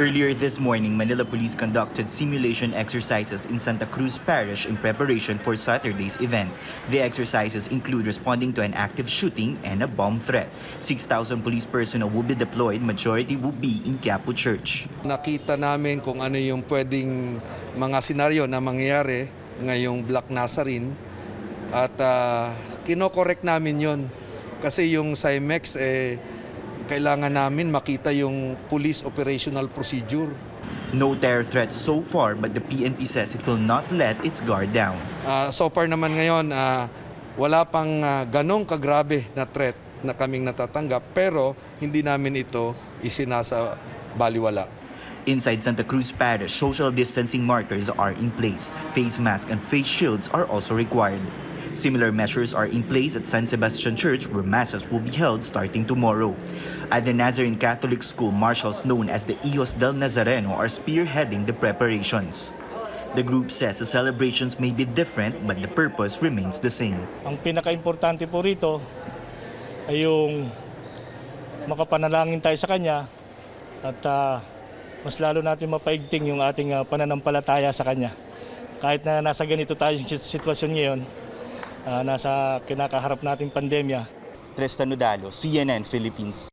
Earlier this morning, Manila Police conducted simulation exercises in Santa Cruz Parish in preparation for Saturday's event. The exercises include responding to an active shooting and a bomb threat. 6,000 police personnel will be deployed, majority will be in Quiapo Church. Nakita namin kung ano yung pwedeng mga senaryo na mangyayari ngayong Black Nazarene at kinokorek namin yon kasi yung CIMEX kailangan namin makita yung police operational procedure. No terror threats so far, but the PNP says it will not let its guard down. So far naman ngayon, wala pang ganong kagrabe na threat na kaming natatanggap pero hindi namin ito isinasa baliwala. Inside Santa Cruz Parish, social distancing markers are in place. Face masks and face shields are also required. Similar measures are in place at San Sebastian Church where masses will be held starting tomorrow. At the Nazarene Catholic School, marshals known as the Hijos del Nazareno are spearheading the preparations. The group says the celebrations may be different but the purpose remains the same. Ang pinaka-importante po rito ay yung makapanalangin tayo sa Kanya at mas lalo natin mapaigting yung ating pananampalataya sa Kanya. Kahit na nasa ganito tayong sitwasyon ngayon, nasa kinakaharap nating pandemya. Tristan Nudalo, CNN Philippines.